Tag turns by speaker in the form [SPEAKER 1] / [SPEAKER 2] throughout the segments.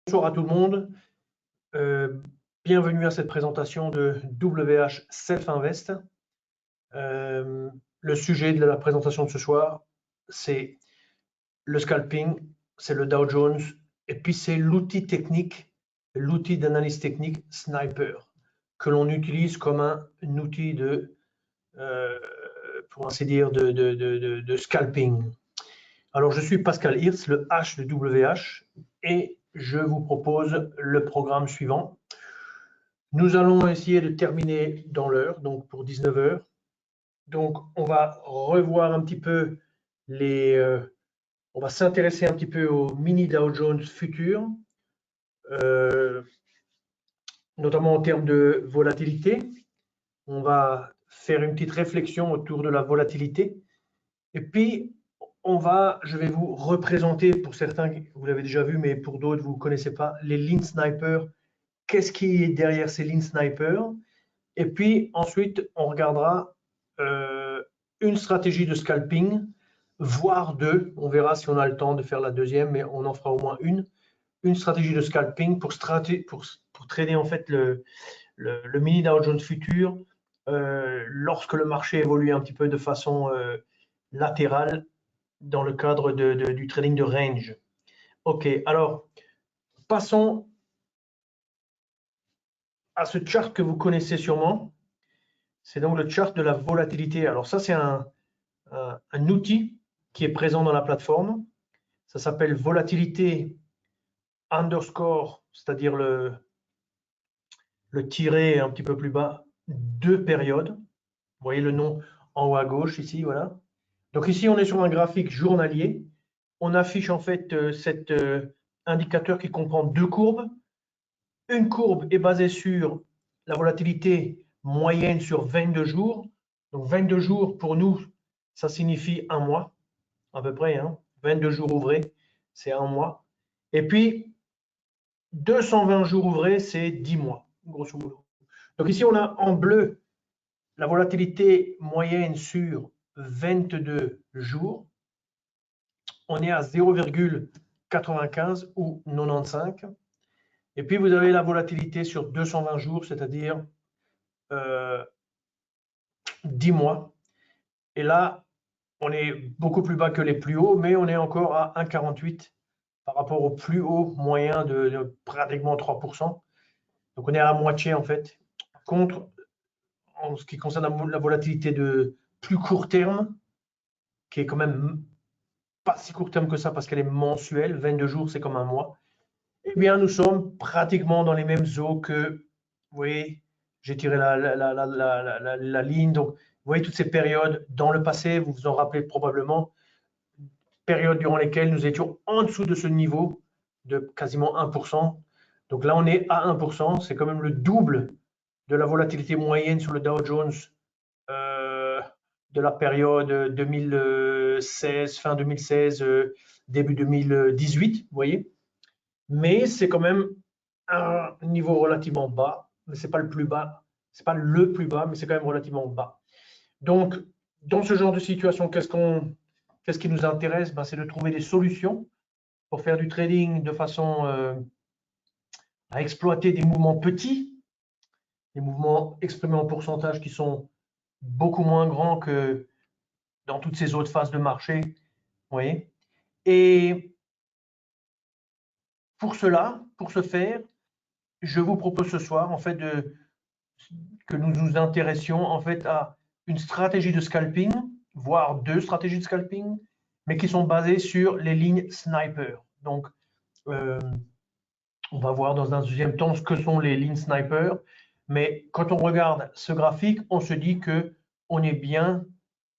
[SPEAKER 1] Bonjour à tout le monde, bienvenue à cette présentation de WH Self Invest. Le sujet de la présentation de ce soir, c'est le scalping, c'est le Dow Jones, et puis c'est l'outil technique, l'outil d'analyse technique Sniper, que l'on utilise comme un outil de, pour ainsi dire, de scalping. Alors, je suis Pascal Hirtz, le H de WH, et je vous propose le programme suivant. Nous allons essayer de terminer dans l'heure, donc pour 19 h. Donc, on va revoir un petit peu on va s'intéresser un petit peu au mini Dow Jones futur, notamment en termes de volatilité. On va faire une petite réflexion autour de la volatilité. Et puis, je vais vous représenter, pour certains, vous l'avez déjà vu, mais pour d'autres, vous ne connaissez pas, les Lean Sniper. Qu'est-ce qui est derrière ces Lean Sniper? Et puis, ensuite, on regardera une stratégie de scalping, voire deux. On verra si on a le temps de faire la deuxième, mais on en fera au moins une. Une stratégie de scalping pour trader en fait le mini Dow Jones futur lorsque le marché évolue un petit peu de façon latérale dans le cadre du trading de range. Ok, alors passons à ce chart que vous connaissez sûrement. C'est donc le chart de la volatilité. Alors ça, c'est un outil qui est présent dans la plateforme. Ça s'appelle volatilité underscore, c'est-à-dire le tiret un petit peu plus bas, deux périodes. Vous voyez le nom en haut à gauche ici, voilà. Donc ici, on est sur un graphique journalier. On affiche en fait cet indicateur qui comprend deux courbes. Une courbe est basée sur la volatilité moyenne sur 22 jours. Donc 22 jours pour nous, ça signifie un mois à peu près. 22 jours ouvrés, c'est un mois. Et puis 220 jours ouvrés, c'est 10 mois, grosso modo. Donc ici, on a en bleu la volatilité moyenne sur 22 jours. On est à 0,95 ou 95. Et puis, vous avez la volatilité sur 220 jours, c'est-à-dire 10 mois. Et là, on est beaucoup plus bas que les plus hauts, mais on est encore à 1,48 par rapport au plus haut moyen de pratiquement 3%. Donc, on est à moitié, en fait. Contre, en ce qui concerne la volatilité de plus court terme, qui est quand même pas si court terme que ça parce qu'elle est mensuelle, 22 jours, c'est comme un mois. Eh bien, nous sommes pratiquement dans les mêmes eaux que, vous voyez, j'ai tiré la ligne. Donc, vous voyez toutes ces périodes dans le passé, vous vous en rappelez probablement, périodes durant lesquelles nous étions en dessous de ce niveau de quasiment 1%. Donc là, on est à 1%, c'est quand même le double de la volatilité moyenne sur le Dow Jones de la période 2016, fin 2016, début 2018, vous voyez. Mais c'est quand même un niveau relativement bas, mais c'est pas le plus bas, c'est pas le plus bas, mais c'est quand même relativement bas. Donc, dans ce genre de situation, qu'est-ce qui nous intéresse? C'est de trouver des solutions pour faire du trading de façon à exploiter des mouvements petits, des mouvements exprimés en pourcentage qui sont beaucoup moins grands que dans toutes ces autres phases de marché. Vous voyez. Et pour cela, pour ce faire, je vous propose ce soir en fait que nous nous intéressions en fait à une stratégie de scalping, voire deux stratégies de scalping, mais qui sont basées sur les lignes sniper. Donc, on va voir dans un deuxième temps ce que sont les lignes sniper, mais quand on regarde ce graphique, on se dit que on est bien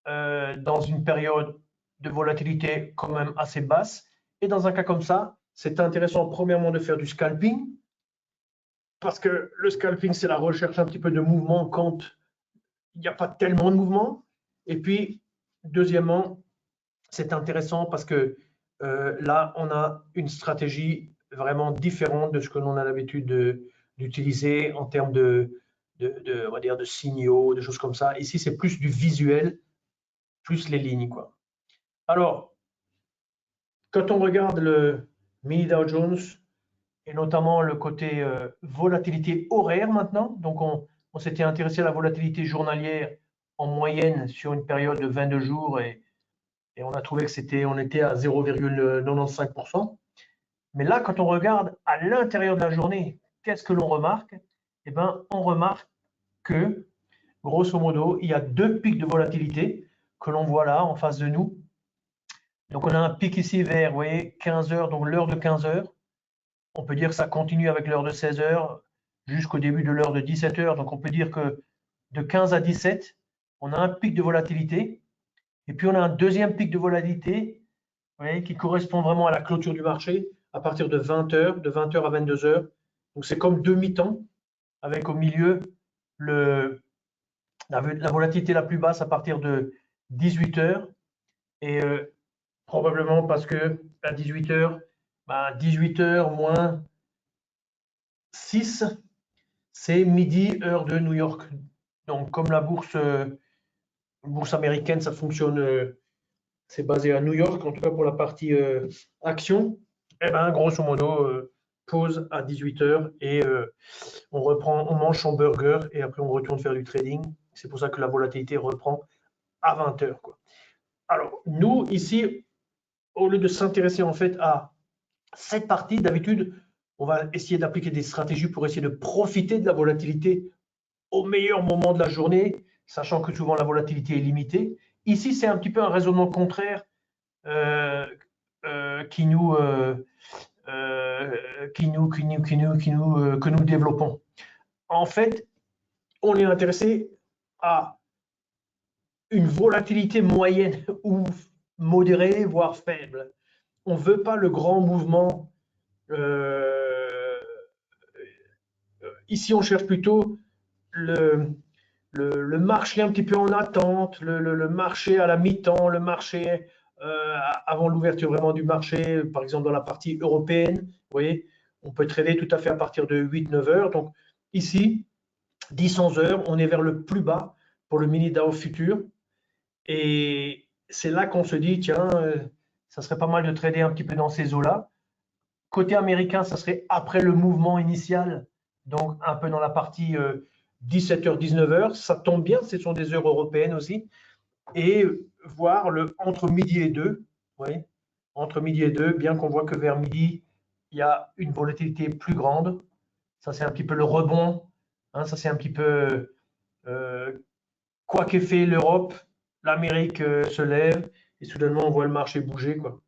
[SPEAKER 1] dans une période de volatilité quand même assez basse. Et dans un cas comme ça, c'est intéressant premièrement de faire du scalping, parce que le scalping, c'est la recherche un petit peu de mouvement quand il n'y a pas tellement de mouvement. Et puis, deuxièmement, c'est intéressant parce que là, on a une stratégie vraiment différente de ce que l'on a l'habitude d'utiliser en termes on va dire de signaux, de choses comme ça. Ici, c'est plus du visuel, plus les lignes, quoi. Alors, quand on regarde le mini Dow Jones, et notamment le côté volatilité horaire maintenant. Donc, on s'était intéressé à la volatilité journalière en moyenne sur une période de 22 jours et on a trouvé que on était à 0,95%. Mais là, quand on regarde à l'intérieur de la journée, qu'est-ce que l'on remarque? Eh bien, on remarque que, grosso modo, il y a deux pics de volatilité que l'on voit là en face de nous. Donc, on a un pic ici vers, vous voyez, 15 heures, donc l'heure de 15 heures. On peut dire que ça continue avec l'heure de 16 heures jusqu'au début de l'heure de 17 heures. Donc, on peut dire que de 15 à 17, on a un pic de volatilité. Et puis, on a un deuxième pic de volatilité, vous voyez, qui correspond vraiment à la clôture du marché à partir de 20 heures, de 20 heures à 22 heures. Donc, c'est comme demi-temps avec au milieu la volatilité la plus basse à partir de 18 heures. Et probablement parce que à 18 heures, 18 heures moins 6, c'est midi, heure de New York. Donc, comme la bourse américaine, ça fonctionne, c'est basé à New York, en tout cas pour la partie action, et ben, grosso modo, pause à 18 heures et on reprend, on mange son burger et après on retourne faire du trading. C'est pour ça que la volatilité reprend à 20 heures, quoi. Alors, nous, ici, au lieu de s'intéresser en fait à cette partie, d'habitude, on va essayer d'appliquer des stratégies pour essayer de profiter de la volatilité au meilleur moment de la journée, sachant que souvent la volatilité est limitée. Ici, c'est un petit peu un raisonnement contraire euh, que nous développons. En fait, on est intéressé à une volatilité moyenne ou modérée, voire faible. On ne veut pas le grand mouvement. Ici, on cherche plutôt le, le marché un petit peu en attente, le marché à la mi-temps, le marché avant l'ouverture vraiment du marché, par exemple dans la partie européenne. Vous voyez, on peut trader tout à fait à partir de 8-9 heures. Donc ici, 10-11 heures, on est vers le plus bas pour le mini DAO futur. Et c'est là qu'on se dit, tiens, ça serait pas mal de trader un petit peu dans ces eaux-là. Côté américain, ça serait après le mouvement initial, donc un peu dans la partie 17h, 19h. Ça tombe bien, ce sont des heures européennes aussi. Et voir entre midi et 2, oui, entre midi et 2, bien qu'on voit que vers midi, il y a une volatilité plus grande. Ça, c'est un petit peu le rebond. Hein, ça, c'est un petit peu quoi qu'ait fait l'Europe, l'Amérique se lève et soudainement, on voit le marché bouger, quoi.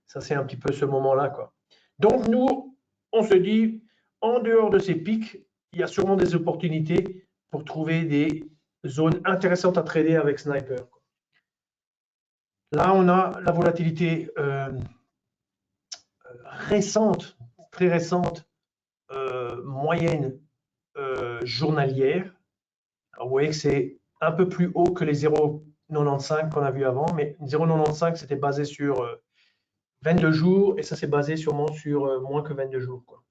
[SPEAKER 1] Ça, c'est un petit peu ce moment-là, quoi. Donc, nous, on se dit, en dehors de ces pics, il y a sûrement des opportunités pour trouver des zones intéressantes à trader avec Sniper. Là, on a la volatilité récente, très récente, moyenne journalière. Alors, vous voyez que c'est un peu plus haut que les 0,95 qu'on a vu avant, mais 0,95 c'était basé sur 22 jours et ça c'est basé sûrement sur moins que 22 jours, quoi.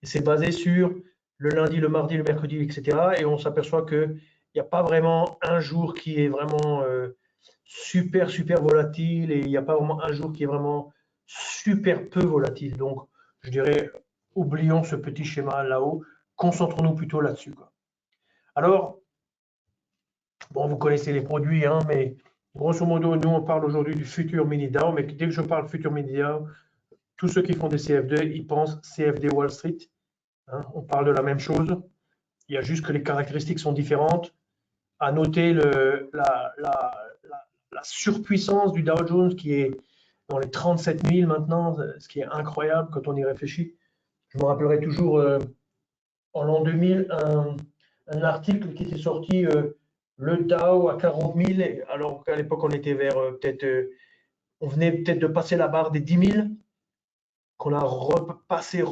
[SPEAKER 1] Et c'est basé sur le lundi, le mardi, le mercredi, etc. Et on s'aperçoit qu'il n'y a pas vraiment un jour qui est vraiment super, super volatile et il n'y a pas vraiment un jour qui est vraiment super peu volatile. Donc, je dirais, oublions ce petit schéma là-haut, concentrons-nous plutôt là-dessus, quoi. Alors, bon, vous connaissez les produits, hein, mais grosso modo, nous, on parle aujourd'hui du futur mini DAO, mais dès que je parle futur mini DAO, tous ceux qui font des CFD, ils pensent CFD Wall Street. Hein, on parle de la même chose. Il y a juste que les caractéristiques sont différentes. À noter la surpuissance du Dow Jones qui est dans les 37 000 maintenant, ce qui est incroyable quand on y réfléchit. Je me rappellerai toujours en l'an 2000 un article qui était sorti, le Dow à 40 000, alors qu'à l'époque on était vers on venait peut-être de passer la barre des 10 000, qu'on a repassé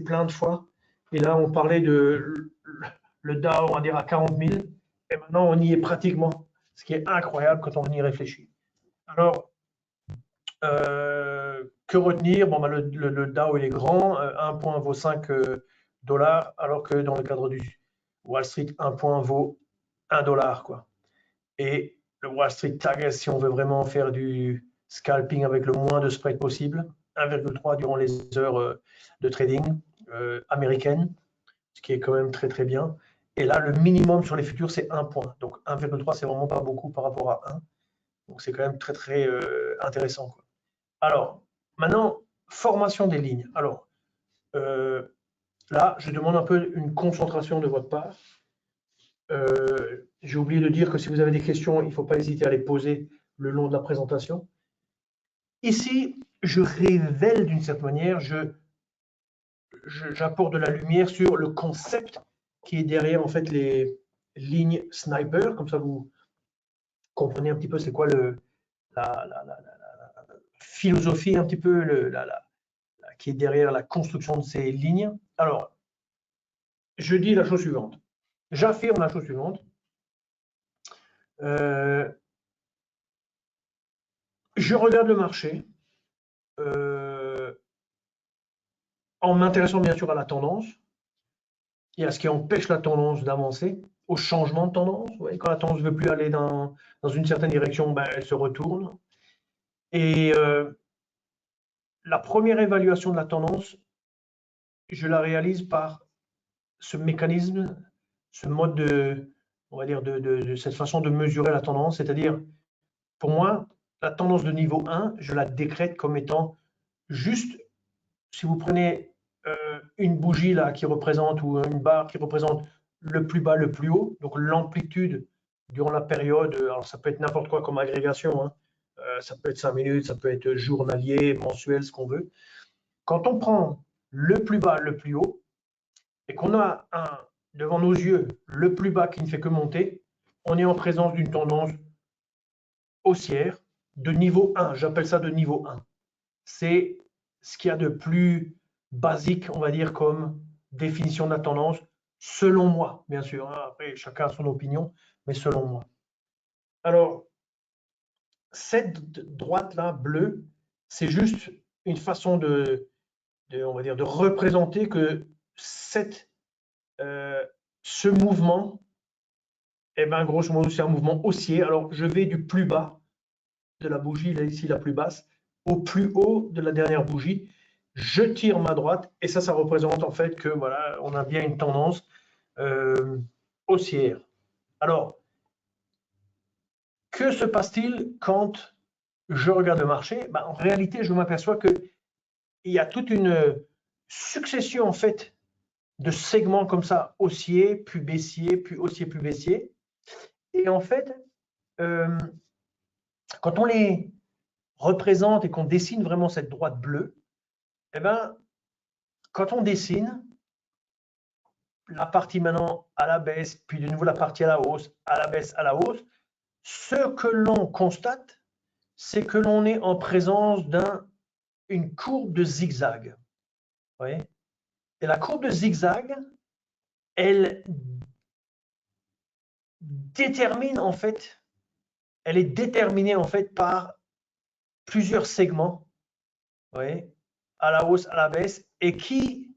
[SPEAKER 1] plein de fois. Et là, on parlait de le Dow, on va dire à 40 000, et maintenant on y est pratiquement, ce qui est incroyable quand on y réfléchit. Alors, que retenir? Bon, le Dow il est grand, un point vaut 5 dollars, alors que dans le cadre du Wall Street, un point vaut 1 dollar, quoi. Et le Wall Street Target, si on veut vraiment faire du scalping avec le moins de spread possible, 1,3 durant les heures de trading, américaine, ce qui est quand même très très bien. Et là, le minimum sur les futurs, c'est 1 point. Donc 1,3, c'est vraiment pas beaucoup par rapport à 1. Donc c'est quand même très très intéressant, quoi. Alors, maintenant, formation des lignes. Alors, là, je demande un peu une concentration de votre part. J'ai oublié de dire que si vous avez des questions, il ne faut pas hésiter à les poser le long de la présentation. Ici, je révèle d'une certaine manière, j'apporte de la lumière sur le concept qui est derrière en fait les lignes sniper. Comme ça, vous comprenez un petit peu c'est quoi la philosophie un petit peu qui est derrière la construction de ces lignes. Alors, je dis la chose suivante. J'affirme la chose suivante. Je regarde le marché en m'intéressant bien sûr à la tendance et à ce qui empêche la tendance d'avancer, au changement de tendance. Ouais, quand la tendance ne veut plus aller dans une certaine direction, ben, elle se retourne. Et la première évaluation de la tendance, je la réalise par ce mécanisme, ce mode de, on va dire, de cette façon de mesurer la tendance, c'est-à-dire, pour moi, la tendance de niveau 1, je la décrète comme étant juste, si vous prenez une bougie là qui représente, ou une barre qui représente le plus bas, le plus haut, donc l'amplitude durant la période, alors ça peut être n'importe quoi comme agrégation, hein, ça peut être 5 minutes, ça peut être journalier, mensuel, ce qu'on veut. Quand on prend le plus bas, le plus haut, et qu'on a devant nos yeux le plus bas qui ne fait que monter, on est en présence d'une tendance haussière de niveau 1. J'appelle ça de niveau 1. C'est ce qu'il y a de plus basique, on va dire, comme définition de la tendance, selon moi, bien sûr. Hein. Après, chacun a son opinion, mais selon moi. Alors, cette droite-là, bleue, c'est juste une façon on va dire, de représenter que ce mouvement, eh ben, grosso modo, c'est un mouvement haussier. Alors, je vais du plus bas de la bougie, là, ici, la plus basse, au plus haut de la dernière bougie. Je tire ma droite et ça représente en fait que voilà, on a bien une tendance haussière. Alors, que se passe-t-il quand je regarde le marché? Ben, en réalité, je m'aperçois qu'il y a toute une succession en fait de segments comme ça, haussier, puis baissier, puis haussier, puis baissier. Et en fait, quand on les représente et qu'on dessine vraiment cette droite bleue, eh ben, quand on dessine la partie maintenant à la baisse, puis de nouveau la partie à la hausse, à la baisse, à la hausse, ce que l'on constate, c'est que l'on est en présence d'une courbe de zigzag. Vous voyez? Et la courbe de zigzag, elle détermine en fait, elle est déterminée en fait par plusieurs segments, vous voyez, à la hausse, à la baisse, et qui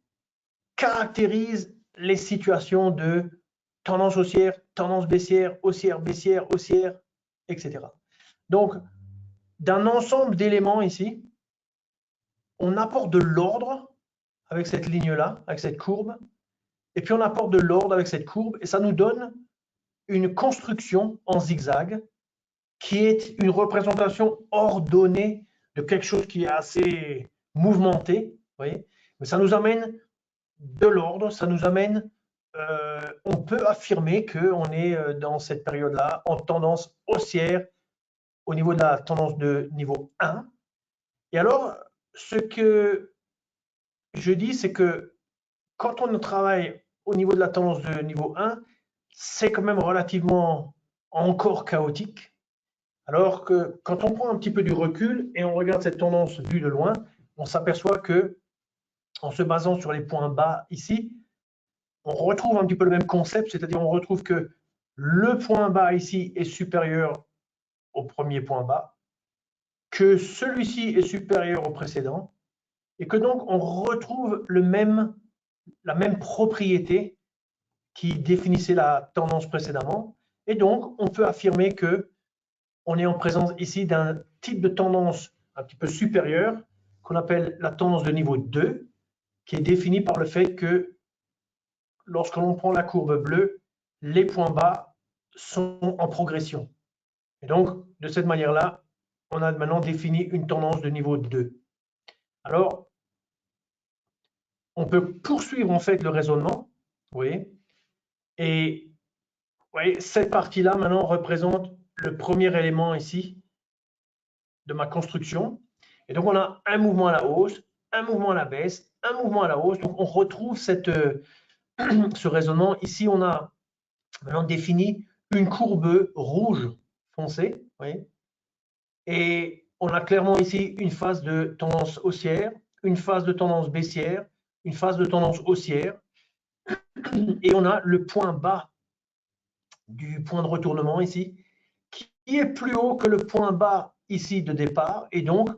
[SPEAKER 1] caractérise les situations de tendance haussière, tendance baissière, haussière, baissière, haussière, etc. Donc, d'un ensemble d'éléments ici, on apporte de l'ordre avec cette ligne-là, avec cette courbe, et puis on apporte de l'ordre avec cette courbe, et ça nous donne une construction en zigzag qui est une représentation ordonnée de quelque chose qui est assez mouvementé, vous voyez, mais ça nous amène de l'ordre, ça nous amène, on peut affirmer qu'on est dans cette période-là en tendance haussière au niveau de la tendance de niveau 1. Et alors, ce que je dis, c'est que quand on travaille au niveau de la tendance de niveau 1, c'est quand même relativement encore chaotique. Alors que quand on prend un petit peu du recul et on regarde cette tendance vue de loin, on s'aperçoit que, en se basant sur les points bas ici, on retrouve un petit peu le même concept, c'est-à-dire on retrouve que le point bas ici est supérieur au premier point bas, que celui-ci est supérieur au précédent, et que donc on retrouve la même propriété qui définissait la tendance précédemment, et donc on peut affirmer que on est en présence ici d'un type de tendance un petit peu supérieur, qu'on appelle la tendance de niveau 2, qui est définie par le fait que lorsque l'on prend la courbe bleue, les points bas sont en progression. Et donc, de cette manière-là, on a maintenant défini une tendance de niveau 2. Alors, on peut poursuivre en fait le raisonnement, vous voyez, et vous voyez, cette partie-là maintenant représente le premier élément ici de ma construction. Et donc, on a un mouvement à la hausse, un mouvement à la baisse, un mouvement à la hausse. Donc, on retrouve ce raisonnement. Ici, on a maintenant défini une courbe rouge foncé, vous voyez, et on a clairement ici une phase de tendance haussière, une phase de tendance baissière, une phase de tendance haussière, et on a le point bas du point de retournement ici, qui est plus haut que le point bas ici de départ, et donc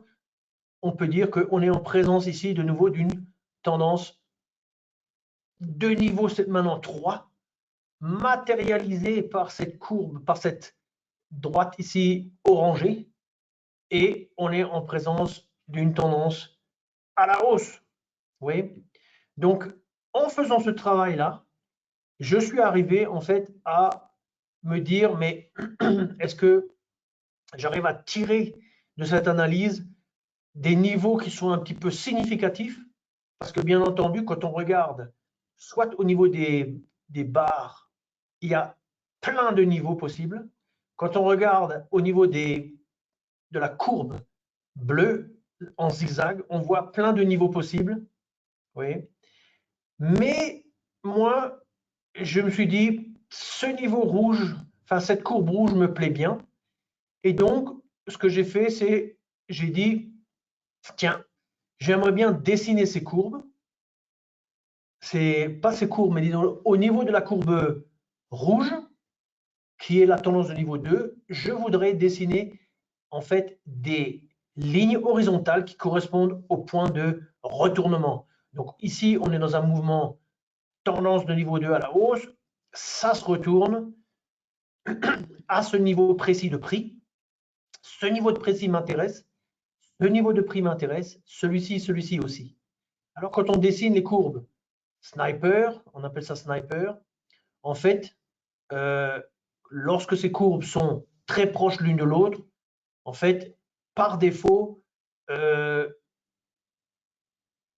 [SPEAKER 1] on peut dire qu'on est en présence ici de nouveau d'une tendance de niveau maintenant 3, matérialisée par cette courbe, par cette droite ici orangée, et on est en présence d'une tendance à la hausse. Vous voyez? Donc, en faisant ce travail-là, je suis arrivé en fait à me dire, mais est-ce que j'arrive à tirer de cette analyse des niveaux qui sont un petit peu significatifs? Parce que bien entendu, quand on regarde, soit au niveau des barres, il y a plein de niveaux possibles. Quand on regarde au niveau de la courbe bleue en zigzag, on voit plein de niveaux possibles. Vous voyez? Mais moi, je me suis dit, ce niveau rouge, enfin cette courbe rouge me plaît bien. Et donc, ce que j'ai fait, c'est, j'ai dit, tiens, j'aimerais bien dessiner ces courbes. C'est pas ces courbes, mais disons, au niveau de la courbe rouge, qui est la tendance de niveau 2, je voudrais dessiner en fait des lignes horizontales qui correspondent au point de retournement. Donc ici, on est dans un mouvement tendance de niveau 2 à la hausse, ça se retourne à ce niveau précis de prix. Ce niveau de précis m'intéresse, ce niveau de prix m'intéresse, celui-ci aussi. Alors quand on dessine les courbes sniper, on appelle ça sniper, en fait, lorsque ces courbes sont très proches l'une de l'autre, en fait, par défaut,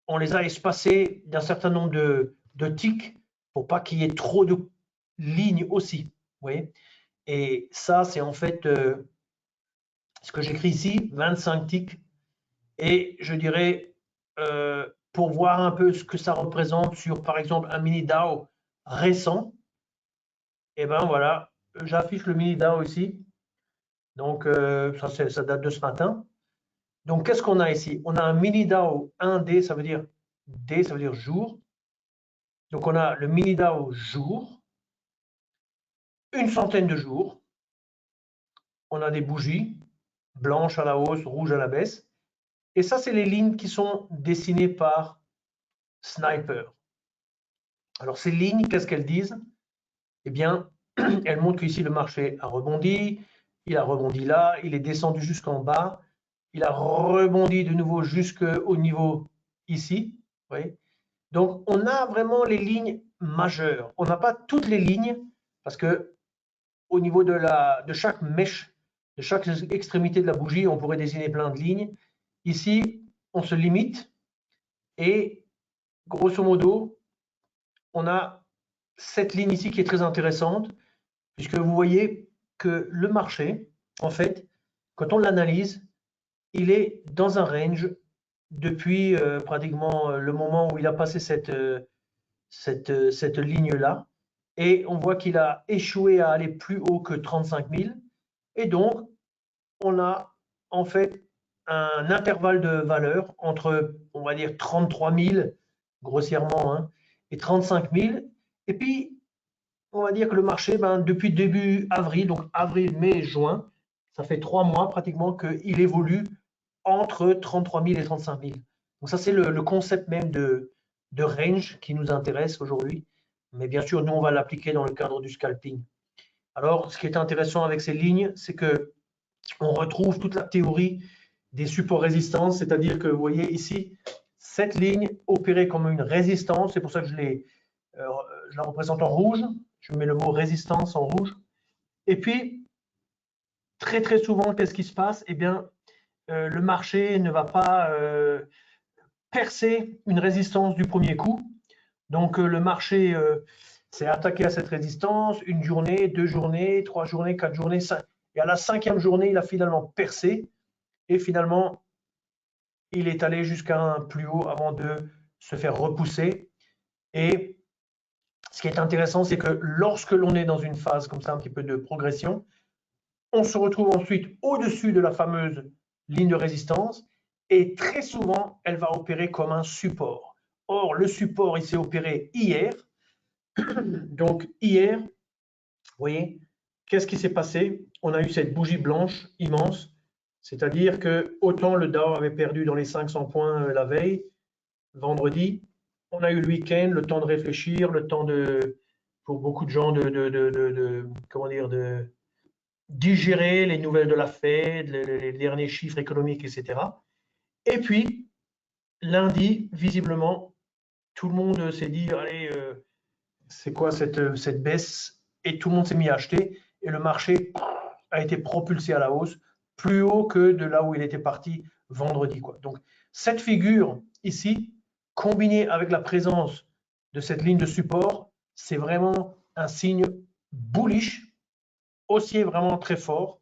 [SPEAKER 1] on les a espacées d'un certain nombre de ticks pour pas qu'il y ait trop de lignes aussi. Vous voyez? Et ça, c'est en fait ce que j'écris ici, 25 ticks. Et je dirais, pour voir un peu ce que ça représente sur, par exemple, un mini DAO récent, et ben voilà, j'affiche le mini DAO ici. Donc, ça date de ce matin. Donc, qu'est-ce qu'on a ici? On a un mini DAO 1D, ça veut dire D, ça veut dire jour. Donc, on a le mini DAO jour, une centaine de jours. On a des bougies, blanches à la hausse, rouges à la baisse. Et ça, c'est les lignes qui sont dessinées par Sniper. Alors, ces lignes, qu'est-ce qu'elles disent? Eh bien, elles montrent qu'ici, le marché a rebondi, il a rebondi là, il est descendu jusqu'en bas, il a rebondi de nouveau jusqu'au niveau ici. Vous voyez? Donc, on a vraiment les lignes majeures. On n'a pas toutes les lignes parce que au niveau de chaque mèche, de chaque extrémité de la bougie, on pourrait dessiner plein de lignes. Ici, on se limite et grosso modo, on a cette ligne ici qui est très intéressante puisque vous voyez que le marché, en fait, quand on l'analyse, il est dans un range depuis pratiquement le moment où il a passé cette ligne-là. Et on voit qu'il a échoué à aller plus haut que 35 000. Et donc, on a en fait un intervalle de valeur entre, on va dire, 33 000, grossièrement, hein, et 35 000. Et puis, on va dire que le marché, depuis début avril, donc avril, mai, juin, ça fait 3 mois pratiquement qu'il évolue entre 33 000 et 35 000. Donc ça, c'est le concept même de range qui nous intéresse aujourd'hui. Mais bien sûr, nous, on va l'appliquer dans le cadre du scalping. Alors, ce qui est intéressant avec ces lignes, c'est que on retrouve toute la théorie des supports résistance, c'est-à-dire que vous voyez ici, cette ligne opérée comme une résistance, c'est pour ça que je la représente en rouge, je mets le mot résistance en rouge. Et puis, très très souvent, qu'est-ce qui se passe? Eh bien, le marché ne va pas percer une résistance du premier coup. Donc, le marché s'est attaqué à cette résistance, une journée, 2 journées, 3 journées, 4 journées, 5. Et à la 5e journée, il a finalement percé. Et finalement, il est allé jusqu'à un plus haut avant de se faire repousser. Et ce qui est intéressant, c'est que lorsque l'on est dans une phase comme ça, un petit peu de progression, on se retrouve ensuite au-dessus de la fameuse ligne de résistance et très souvent, elle va opérer comme un support. Or, le support, il s'est opéré hier. Donc, hier, vous voyez, qu'est-ce qui s'est passé? On a eu cette bougie blanche immense, c'est-à-dire que autant le Dow avait perdu dans les 500 points la veille, vendredi, on a eu le week-end, le temps de réfléchir, le temps pour beaucoup de gens comment dire, de digérer les nouvelles de la Fed, les derniers chiffres économiques, etc. Et puis, lundi, visiblement, tout le monde s'est dit, allez, c'est quoi cette baisse? Et tout le monde s'est mis à acheter et le marché a été propulsé à la hausse, plus haut que de là où il était parti vendredi, quoi. Donc, cette figure ici, combinée avec la présence de cette ligne de support, c'est vraiment un signe bullish, haussier vraiment très fort.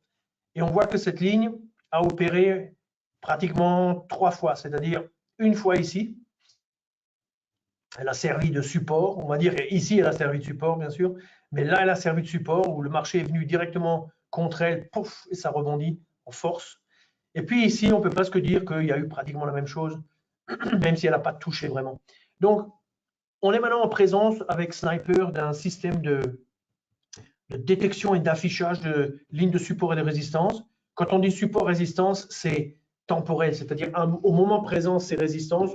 [SPEAKER 1] Et on voit que cette ligne a opéré pratiquement 3 fois, c'est-à-dire une fois ici, elle a servi de support, on va dire, et ici elle a servi de support bien sûr, mais là elle a servi de support où le marché est venu directement contre elle, pouf, et ça rebondit en force. Et puis ici, on peut presque dire qu'il y a eu pratiquement la même chose, même si elle n'a pas touché vraiment. Donc, on est maintenant en présence avec Sniper d'un système de détection et d'affichage de lignes de support et de résistance. Quand on dit support-résistance, c'est temporel, c'est-à-dire au moment présent, c'est résistance,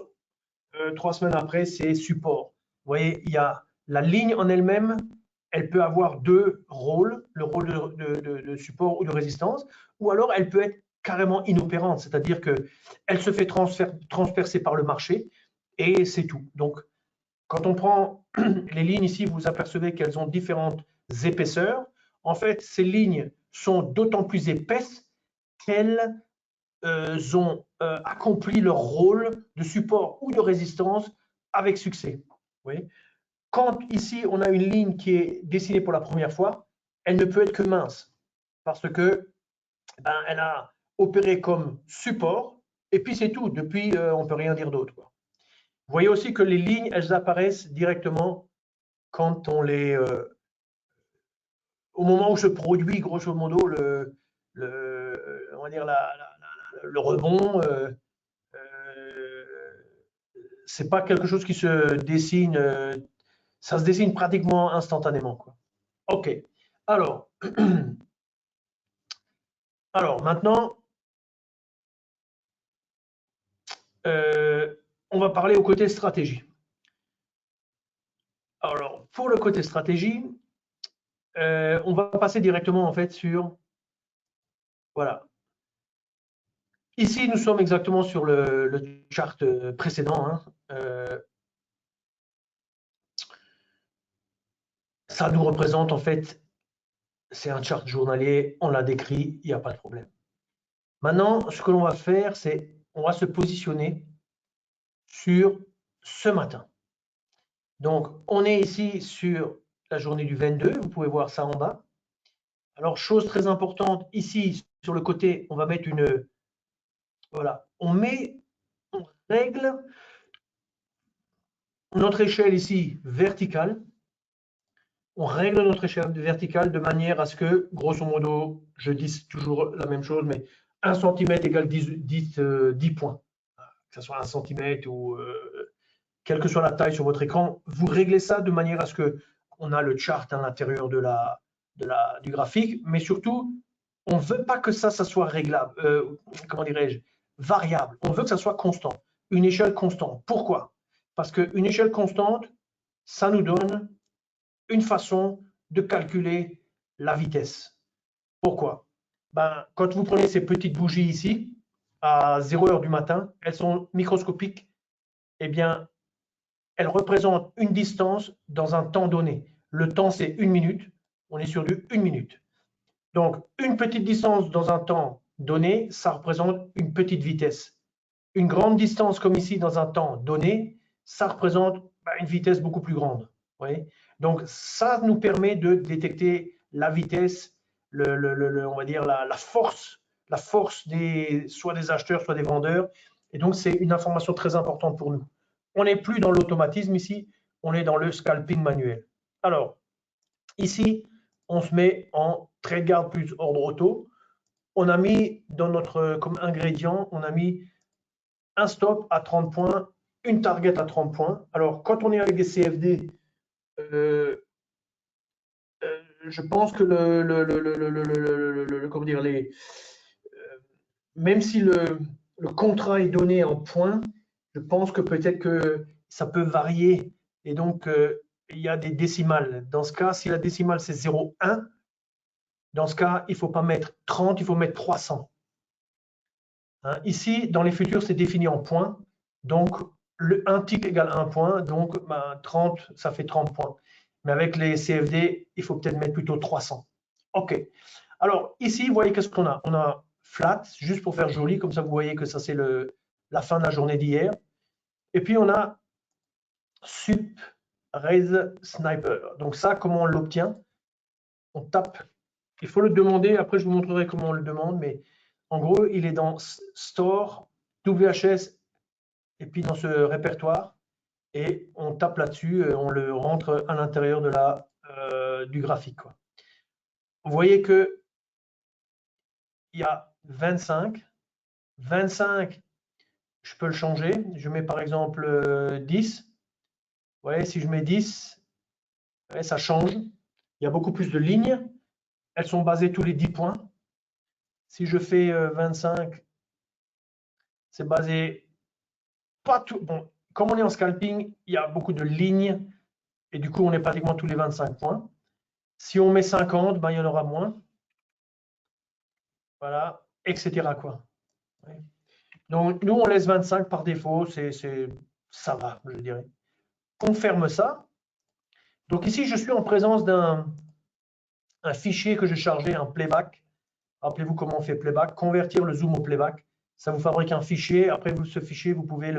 [SPEAKER 1] 3 semaines après, c'est support. Vous voyez, il y a la ligne en elle-même, elle peut avoir 2 rôles, le rôle de support ou de résistance, ou alors elle peut être carrément inopérante, c'est-à-dire qu'elle se fait transpercer par le marché et c'est tout. Donc, quand on prend les lignes ici, vous apercevez qu'elles ont différentes épaisseurs. En fait, ces lignes sont d'autant plus épaisses qu'elles ont accompli leur rôle de support ou de résistance avec succès. Oui. Quand ici, on a une ligne qui est dessinée pour la première fois, elle ne peut être que mince parce que elle a opéré comme support et puis c'est tout. Depuis, on ne peut rien dire d'autre. Vous voyez aussi que les lignes, elles apparaissent directement quand on les, au moment où se produit grosso modo on va dire le rebond. C'est pas quelque chose qui se dessine, ça se dessine pratiquement instantanément, quoi. Ok. Alors, maintenant, on va parler au côté stratégie. Alors, pour le côté stratégie, on va passer directement en fait sur, voilà. Ici, nous sommes exactement sur le chart précédent. Hein. Ça nous représente en fait, c'est un chart journalier, on l'a décrit, il n'y a pas de problème. Maintenant, ce que l'on va faire, c'est on va se positionner sur ce matin. Donc, on est ici sur la journée du 22, vous pouvez voir ça en bas. Alors, chose très importante, ici, sur le côté, on va mettre une... Voilà, on règle notre échelle ici verticale. On règle notre échelle verticale de manière à ce que, grosso modo, je dis toujours la même chose, mais 1 cm égale 10 points. Que ce soit 1 cm ou quelle que soit la taille sur votre écran, vous réglez ça de manière à ce qu'on a le chart à l'intérieur du graphique, mais surtout, on ne veut pas que ça soit réglable, comment dirais-je, variable. On veut que ça soit constant, une échelle constante. Pourquoi? Parce qu'une échelle constante, ça nous donne une façon de calculer la vitesse. Pourquoi? Quand vous prenez ces petites bougies ici, à 0 h du matin, elles sont microscopiques. eh bien, elle représente une distance dans un temps donné. Le temps, c'est 1 minute. On est sur du 1 minute. Donc, une petite distance dans un temps donné, ça représente une petite vitesse. Une grande distance comme ici dans un temps donné, ça représente une vitesse beaucoup plus grande. Oui. Donc, ça nous permet de détecter la vitesse, on va dire la force soit des acheteurs, soit des vendeurs. Et donc, c'est une information très importante pour nous. On n'est plus dans l'automatisme ici, on est dans le scalping manuel. Alors, ici, on se met en trade guard plus ordre auto. On a mis dans notre, comme ingrédient, on a mis un stop à 30 points, une target à 30 points. Alors, quand on est avec des CFD, je pense que comment dire, même si le contrat est donné en points, je pense que peut-être que ça peut varier. Et donc, il y a des décimales. Dans ce cas, si la décimale c'est 0,1, dans ce cas, il ne faut pas mettre 30, il faut mettre 300. Hein, ici, dans les futurs, c'est défini en points. Donc, un tick égale 1 point. Donc, 30, ça fait 30 points. Mais avec les CFD, il faut peut-être mettre plutôt 300. OK. Alors, ici, vous voyez qu'est-ce qu'on a? On a flat, juste pour faire joli. Comme ça, vous voyez que ça, c'est la fin de la journée d'hier. Et puis, on a sup raise sniper. Donc, ça, comment on l'obtient? On tape. Il faut le demander. Après, je vous montrerai comment on le demande. Mais en gros, il est dans Store, WHS, et puis dans ce répertoire. Et on tape là-dessus, on le rentre à l'intérieur du graphique, quoi. Vous voyez que il y a 25. 25, je peux le changer. Je mets par exemple 10. Vous voyez, si je mets 10, ouais, ça change. Il y a beaucoup plus de lignes. Elles sont basées tous les 10 points. Si je fais 25, c'est basé pas tout. Bon, comme on est en scalping, il y a beaucoup de lignes et du coup, on est pratiquement tous les 25 points. Si on met 50, ben, il y en aura moins. Voilà, etc. quoi. Donc, nous, on laisse 25 par défaut, ça va, je dirais. On ferme ça. Donc ici, je suis en présence d'un fichier que j'ai chargé, un playback. Rappelez-vous comment on fait playback, convertir le zoom au playback. Ça vous fabrique un fichier. Après, ce fichier, vous pouvez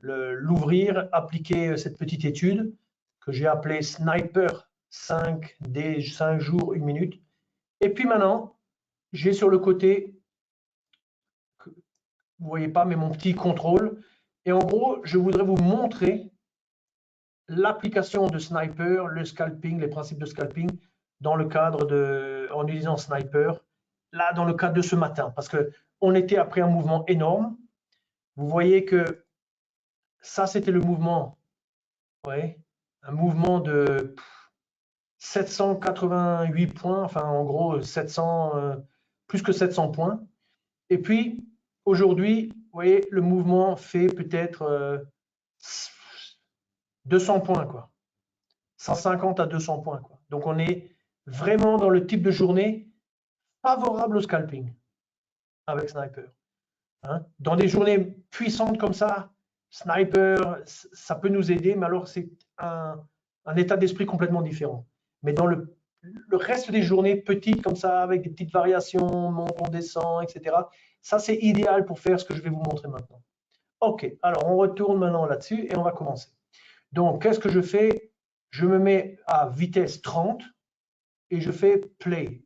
[SPEAKER 1] l'ouvrir, appliquer cette petite étude que j'ai appelée Sniper 5D, 5 jours, 1 minute. Et puis maintenant, j'ai sur le côté, vous ne voyez pas, mais mon petit contrôle. Et en gros, je voudrais vous montrer l'application de Sniper, le scalping, les principes de scalping dans le cadre en utilisant Sniper, là, dans le cadre de ce matin, parce qu'on était après un mouvement énorme. Vous voyez que ça, c'était le mouvement, ouais, un mouvement de 788 points, enfin, en gros, 700, plus que 700 points. Et puis, aujourd'hui, vous voyez, le mouvement fait peut-être 200 points, quoi. 150 à 200 points, quoi. Donc, on est vraiment dans le type de journée favorable au scalping avec Sniper. Hein. Dans des journées puissantes comme ça, Sniper, ça peut nous aider, mais alors c'est un état d'esprit complètement différent. Mais dans le reste des journées petites comme ça, avec des petites variations, on monte, on descend, etc., ça c'est idéal pour faire ce que je vais vous montrer maintenant. Ok, alors on retourne maintenant là-dessus et on va commencer. Donc, qu'est-ce que je fais? Je me mets à vitesse 30 et je fais play.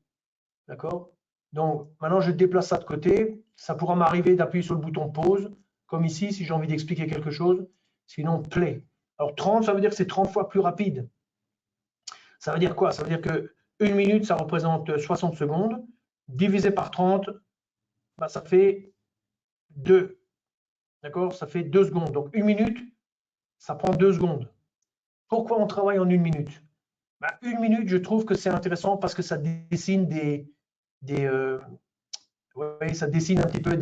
[SPEAKER 1] D'accord? Donc, maintenant, je déplace ça de côté. Ça pourra m'arriver d'appuyer sur le bouton pause, comme ici, si j'ai envie d'expliquer quelque chose. Sinon, play. Alors, 30, ça veut dire que c'est 30 fois plus rapide. Ça veut dire quoi? Ça veut dire que 1 minute, ça représente 60 secondes. Divisé par 30, bah, ça fait 2. D'accord? Ça fait 2 secondes. Donc, 1 minute, ça prend 2 secondes. Pourquoi on travaille en 1 minute? Bah, 1 minute, je trouve que c'est intéressant parce que ça dessine ouais, ça dessine un petit peu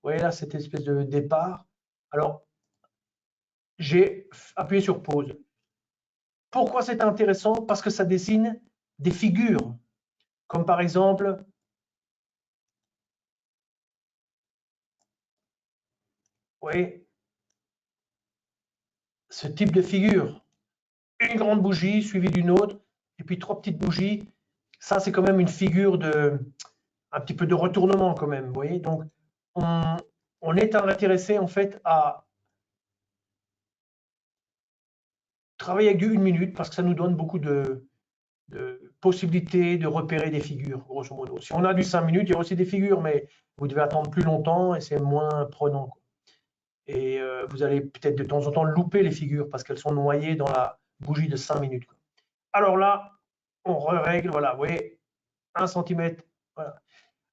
[SPEAKER 1] ouais, là, cette espèce de départ. Alors, j'ai appuyé sur pause. Pourquoi c'est intéressant? Parce que ça dessine des figures, comme par exemple, ouais, ce type de figure. Une grande bougie suivie d'une autre, et puis 3 petites bougies. Ça, c'est quand même une figure un petit peu de retournement quand même, vous voyez. Donc, on est intéressé en fait à travailler avec du 1 minute parce que ça nous donne beaucoup de possibilités de repérer des figures, grosso modo. Si on a du 5 minutes, il y a aussi des figures, mais vous devez attendre plus longtemps et c'est moins prenant, quoi. Et vous allez peut-être de temps en temps louper les figures parce qu'elles sont noyées dans la bougie de 5 minutes, quoi. Alors là, on règle, voilà, vous voyez, 1 cm. Voilà.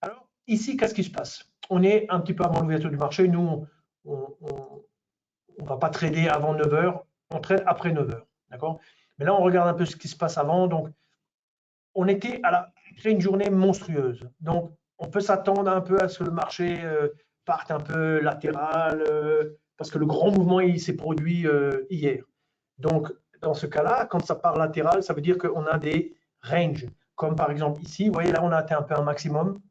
[SPEAKER 1] Alors, ici, qu'est-ce qui se passe? On est un petit peu avant l'ouverture du marché. Nous, on ne va pas trader avant 9 h, on trade après 9 h. D'accord? Mais là, on regarde un peu ce qui se passe avant. Donc, on était après une journée monstrueuse. Donc, on peut s'attendre un peu à ce que le marché parte un peu latéral parce que le grand mouvement il s'est produit hier. Donc, dans ce cas-là, quand ça part latéral, ça veut dire qu'on a des ranges. Comme par exemple ici, vous voyez, là, on a atteint un peu un maximum.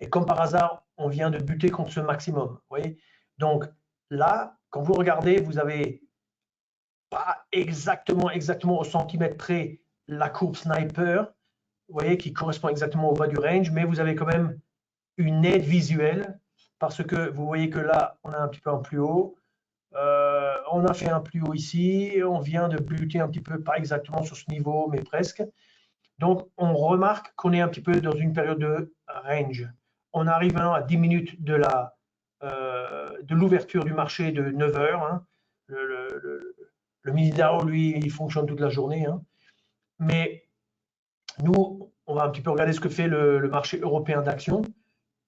[SPEAKER 1] Et comme par hasard, on vient de buter contre ce maximum. Vous voyez? Donc là, quand vous regardez, vous n'avez pas exactement au centimètre près la courbe sniper, vous voyez, qui correspond exactement au bas du range, mais vous avez quand même une aide visuelle parce que vous voyez que là, on a un petit peu en plus haut. On a fait un plus haut ici, on vient de buter un petit peu, pas exactement sur ce niveau, mais presque. Donc, on remarque qu'on est un petit peu dans une période de range. On arrive maintenant à 10 minutes de l'ouverture du marché de 9 h. Hein. Le mini DAO, lui, il fonctionne toute la journée. Hein. Mais nous, on va un petit peu regarder ce que fait le marché européen d'actions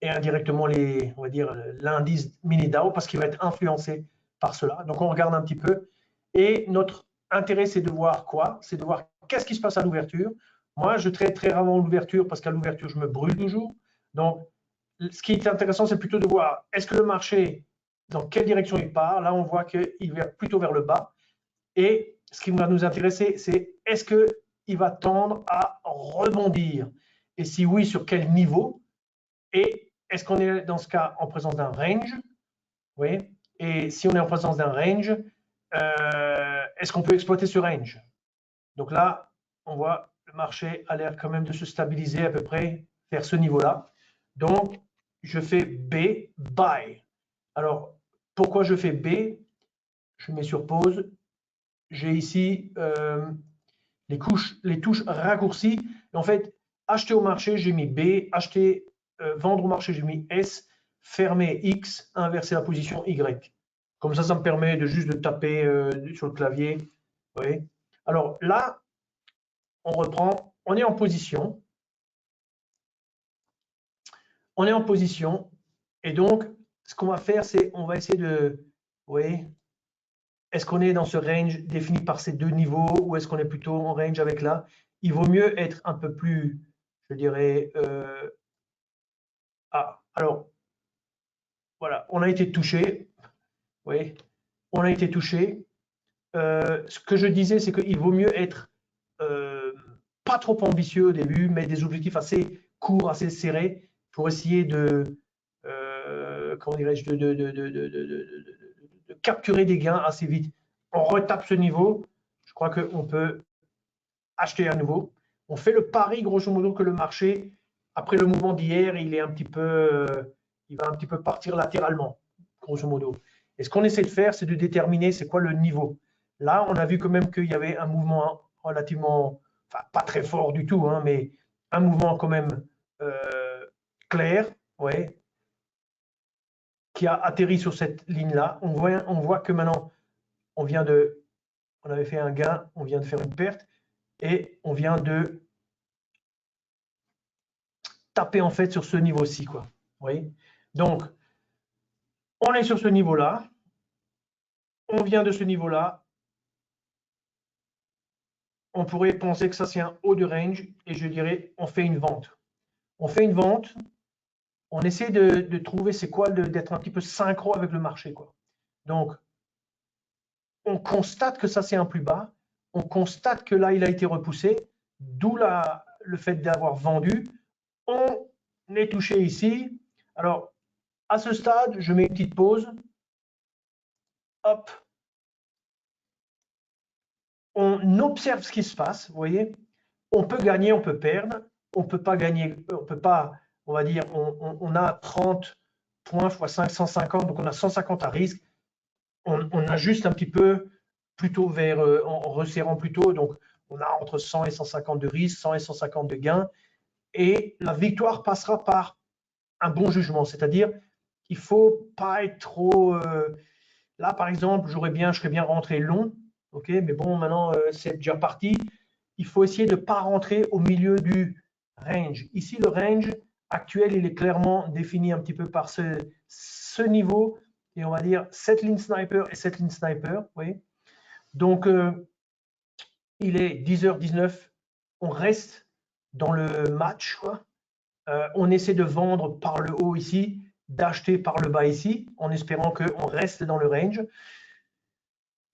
[SPEAKER 1] et indirectement on va dire l'indice mini DAO parce qu'il va être influencé par cela. Donc, on regarde un petit peu. Et notre intérêt, c'est de voir quoi? C'est de voir qu'est-ce qui se passe à l'ouverture. Moi, je trade très rarement l'ouverture parce qu'à l'ouverture, je me brûle toujours. Donc, ce qui est intéressant, c'est plutôt de voir est-ce que le marché, dans quelle direction il part. Là, on voit qu'il va plutôt vers le bas. Et ce qui va nous intéresser, c'est est-ce qu'il va tendre à rebondir? Et si oui, sur quel niveau? Et est-ce qu'on est dans ce cas en présence d'un range? Oui. Et si on est en présence d'un range, est-ce qu'on peut exploiter ce range? Donc là, on voit le marché a l'air quand même de se stabiliser à peu près vers ce niveau-là. Donc, je fais B, buy. Alors, pourquoi je fais B? Je mets sur pause. J'ai ici les touches raccourcies. En fait, acheter au marché, j'ai mis B. Acheter, vendre au marché, j'ai mis S. Fermer X. Inverser la position Y. Comme ça me permet de juste de taper sur le clavier. Vous voyez? Alors là, on reprend, on est en position. On est en position. Et donc, ce qu'on va faire, c'est on va essayer de... Vous voyez? Est-ce qu'on est dans ce range défini par ces deux niveaux ou est-ce qu'on est plutôt en range avec là? Il vaut mieux être un peu plus, je dirais... alors, voilà, on a été touché. Vous voyez? On a été touché. Ce que je disais, c'est qu'il vaut mieux être pas trop ambitieux au début, mais des objectifs assez courts, assez serrés, pour essayer de, comment dirais-je, de capturer des gains assez vite. On retape ce niveau, je crois qu'on peut acheter à nouveau. On fait le pari, grosso modo, que le marché, après le mouvement d'hier, il va un petit peu partir latéralement, grosso modo. Et ce qu'on essaie de faire, c'est de déterminer c'est quoi le niveau. Là, on a vu quand même qu'il y avait un mouvement relativement, enfin pas très fort du tout, hein, mais un mouvement quand même clair, ouais, qui a atterri sur cette ligne-là. On voit que maintenant, on avait fait un gain, on vient de faire une perte, et on vient de taper en fait sur ce niveau-ci, quoi. Vous voyez? Donc, on est sur ce niveau-là, on vient de ce niveau-là, on pourrait penser que ça c'est un haut de range, et je dirais, on fait une vente. On fait une vente, on essaie de trouver c'est quoi d'être un petit peu synchro avec le marché, quoi. Donc, on constate que ça c'est un plus bas, on constate que là il a été repoussé, d'où le fait d'avoir vendu. On est touché ici. Alors, à ce stade, je mets une petite pause. Hop. on observe ce qui se passe, vous voyez. On peut gagner, on peut perdre, on peut pas gagner, on peut pas, on va dire, on a 30 points x 550, donc on a 150 à risque. On ajuste un petit peu plutôt vers, en resserrant plutôt, donc on a entre 100 et 150 de risque, 100 et 150 de gain, et la victoire passera par un bon jugement, c'est-à-dire qu'il ne faut pas être trop... là, par exemple, je serais bien rentré long, ok, mais bon, maintenant, c'est déjà parti. Il faut essayer de ne pas rentrer au milieu du range. Ici, le range actuel, il est clairement défini un petit peu par ce niveau, et on va dire cette ligne sniper et cette ligne sniper, vous voyez. Donc, il est 10h19, on reste dans le match, quoi. On essaie de vendre par le haut ici, d'acheter par le bas ici, en espérant qu'on reste dans le range.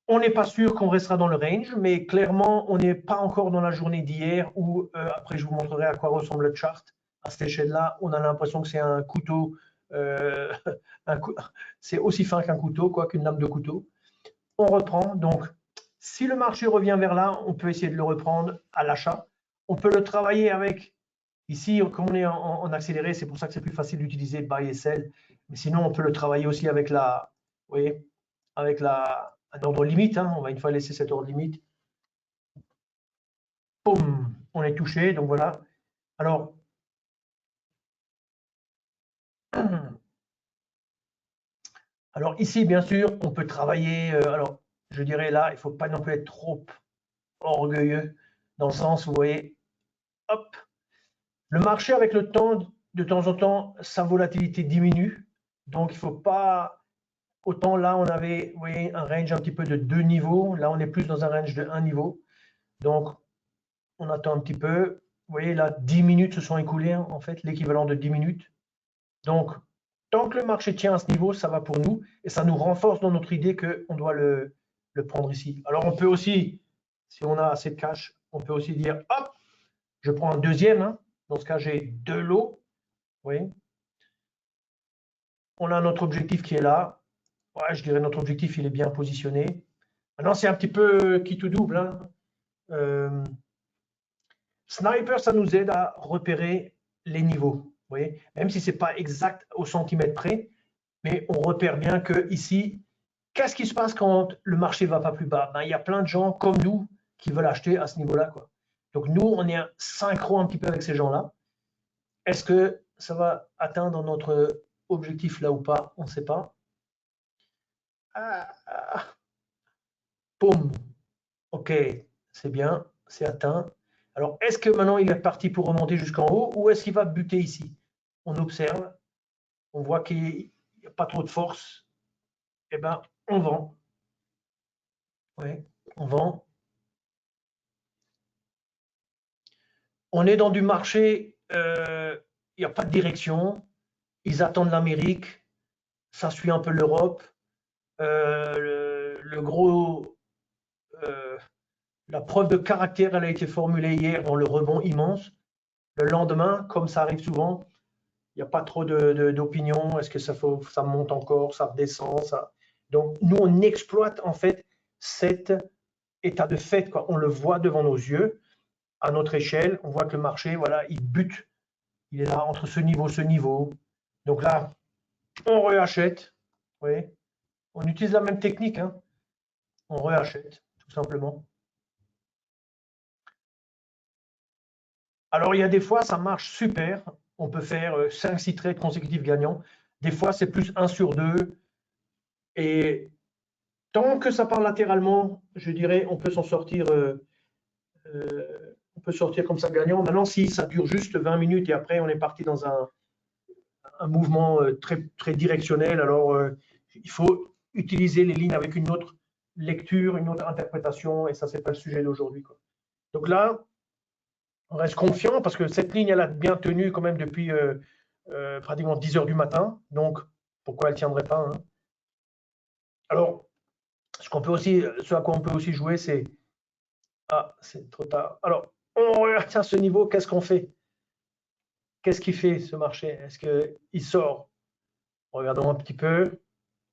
[SPEAKER 1] On n'est pas sûr qu'on restera dans le range, mais clairement, on n'est pas encore dans la journée d'hier où, après je vous montrerai à quoi ressemble le chart. À cette échelle-là, on a l'impression que c'est un couteau, c'est aussi fin qu'un couteau, quoi, qu'une lame de couteau. On reprend, donc si le marché revient vers là, on peut essayer de le reprendre à l'achat. On peut le travailler avec, ici, comme on est en accéléré, c'est pour ça que c'est plus facile d'utiliser buy et sell, mais sinon on peut le travailler aussi avec la, vous voyez, avec un ordre limite, hein. On va une fois laisser cet ordre limite. Boum, on est touché, donc voilà. Alors, ici, bien sûr, on peut travailler, alors je dirais là, il ne faut pas non plus être trop orgueilleux, dans le sens où, vous voyez, hop, le marché avec le temps, de temps en temps, sa volatilité diminue, donc il ne faut pas... Autant là, on avait, vous voyez, un range un petit peu de 2 niveaux. Là, on est plus dans un range de 1 niveau. Donc, on attend un petit peu. Vous voyez, là, 10 minutes se sont écoulées, hein, en fait, l'équivalent de 10 minutes. Donc, tant que le marché tient à ce niveau, ça va pour nous. Et ça nous renforce dans notre idée qu'on doit le prendre ici. Alors, on peut aussi, si on a assez de cash, on peut aussi dire, hop, je prends un deuxième. Hein. Dans ce cas, j'ai 2 lots. Vous voyez. On a notre objectif qui est là. Ouais, je dirais notre objectif, il est bien positionné. Maintenant, c'est un petit peu qui tout double. Hein. Sniper, ça nous aide à repérer les niveaux. Vous voyez, même si ce n'est pas exact au centimètre près, mais on repère bien que ici, qu'est-ce qui se passe quand le marché ne va pas plus bas? Ben, il y a plein de gens comme nous qui veulent acheter à ce niveau-là, quoi. Donc nous, on est synchro un petit peu avec ces gens-là. Est-ce que ça va atteindre notre objectif là ou pas? On ne sait pas. Boum. OK, c'est bien, c'est atteint. Alors, est-ce que maintenant il est parti pour remonter jusqu'en haut ou est-ce qu'il va buter ici? On observe, on voit qu'il n'y a pas trop de force. Eh bien, on vend. Oui, on vend. On est dans du marché, il n'y a pas de direction. Ils attendent l'Amérique, ça suit un peu l'Europe. Le gros, la preuve de caractère, elle a été formulée hier dans le rebond immense. Le lendemain, comme ça arrive souvent, il n'y a pas trop d'opinion. Est-ce que ça monte encore, ça redescend, ça... Donc, nous, on exploite en fait cet état de fait, quoi. On le voit devant nos yeux, à notre échelle. On voit que le marché, voilà, il bute. Il est là entre ce niveau, ce niveau. Donc là, on réachète. Vous voyez, on utilise la même technique. Hein. On réachète, tout simplement. Alors, il y a des fois, ça marche super. On peut faire 5-6 trades consécutifs gagnants. Des fois, c'est plus 1 sur 2. Et tant que ça part latéralement, je dirais, on peut s'en sortir, on peut sortir comme ça gagnant. Maintenant, si ça dure juste 20 minutes et après on est parti dans un mouvement très, très directionnel, alors il faut utiliser les lignes avec une autre lecture, une autre interprétation, et ça, c'est pas le sujet d'aujourd'hui. Donc là, on reste confiant parce que cette ligne, elle a bien tenu quand même depuis pratiquement 10 heures du matin. Donc, pourquoi elle ne tiendrait pas? Hein? Alors, ce à quoi on peut aussi jouer, c'est... Ah, c'est trop tard. Alors, on regarde à ce niveau, qu'est-ce qu'on fait? Qu'est-ce qu'il fait ce marché? Est-ce qu'il sort? Regardons un petit peu.